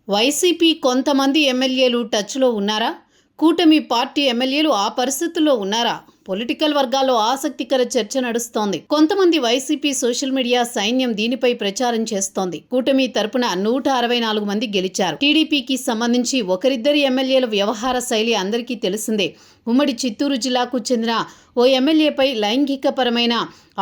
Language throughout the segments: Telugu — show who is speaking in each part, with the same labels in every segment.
Speaker 1: వైసీపీ కొంతమంది ఎమ్మెల్యేలు టచ్లో ఉన్నారా? కూటమి పార్టీ ఎమ్మెల్యేలు ఆ పరిస్థితుల్లో ఉన్నారా? పొలిటికల్ వర్గాల్లో ఆసక్తికర చర్చ నడుస్తోంది. కొంతమంది వైసీపీ సోషల్ మీడియా సైన్యం దీనిపై ప్రచారం చేస్తోంది. కూటమి తరపున 164 మంది గెలిచారు. టీడీపీకి సంబంధించి ఒకరిద్దరి ఎమ్మెల్యేల వ్యవహార శైలి అందరికీ తెలిసిందే. ఉమ్మడి చిత్తూరు జిల్లాకు చెందిన ఓ ఎమ్మెల్యేపై లైంగికపరమైన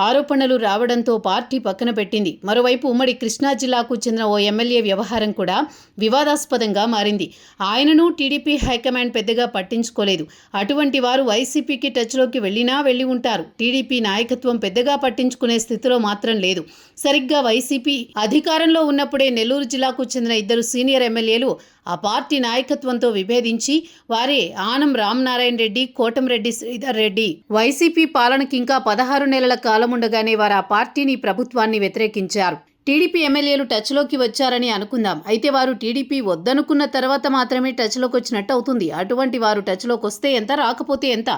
Speaker 1: ఆరోపణలు రావడంతో పార్టీ పక్కన పెట్టింది. మరోవైపు ఉమ్మడి కృష్ణా జిల్లాకు చెందిన ఓ ఎమ్మెల్యే వ్యవహారం కూడా వివాదాస్పదంగా మారింది. ఆయనను టీడీపీ హైకమాండ్ పెద్దగా పట్టించుకోలేదు. అటువంటి వారు వైసీపీకి టచ్లోకి వెళ్ళి ఉంటారు. టీడీపీ నాయకత్వం పెద్దగా పట్టించుకునే స్థితిలో మాత్రం లేదు. సరిగ్గా వైసీపీ అధికారంలో ఉన్నప్పుడే నెల్లూరు జిల్లాకు చెందిన ఇద్దరు సీనియర్ ఎమ్మెల్యేలు ఆ పార్టీ నాయకత్వంతో విభేదించి వారే ఆనం రామనారాయణ రెడ్డి, కోటంరెడ్డి శ్రీధర్ రెడ్డి. వైసీపీ పాలనకి ఇంకా 16 నెలల కాలం ఉండగానే వారు ఆ పార్టీని, ప్రభుత్వాన్ని వ్యతిరేకించారు. టీడీపీ ఎమ్మెల్యేలు టచ్లోకి వచ్చారని అనుకుందాం. అయితే వారు టీడీపీ వద్దనుకున్న తర్వాత మాత్రమే టచ్లోకి వచ్చినట్టు అవుతుంది. అటువంటి వారు టచ్లోకి వస్తే ఎంత, రాకపోతే ఎంత?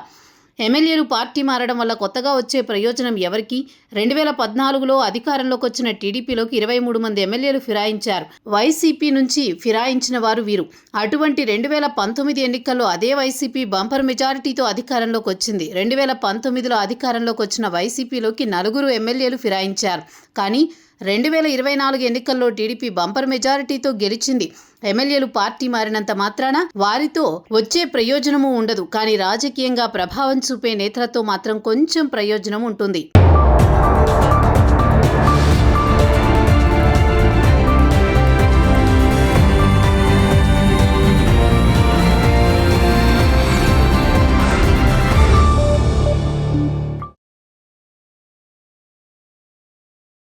Speaker 1: ఎమ్మెల్యేలు పార్టీ మారడం వల్ల కొత్తగా వచ్చే ప్రయోజనం ఎవరికి? 2014లో అధికారంలోకి వచ్చిన టీడీపీలోకి 23 మంది ఎమ్మెల్యేలు ఫిరాయించారు. వైసీపీ నుంచి ఫిరాయించిన వారు వీరు. అటువంటి 2019 ఎన్నికల్లో అదే వైసీపీ బంపర్ మెజారిటీతో అధికారంలోకి వచ్చింది. 2019లో అధికారంలోకి వచ్చిన వైసీపీలోకి 4 ఎమ్మెల్యేలు ఫిరాయించారు. కానీ 2024 ఎన్నికల్లో టీడీపీ బంపర్ మెజారిటీతో గెలిచింది. ఎమ్మెల్యేలు పార్టీ మారినంత మాత్రాన వారితో వచ్చే ప్రయోజనము ఉండదు. కానీ రాజకీయంగా ప్రభావం చూపే నేతలతో మాత్రం కొంచెం ప్రయోజనం ఉంటుంది.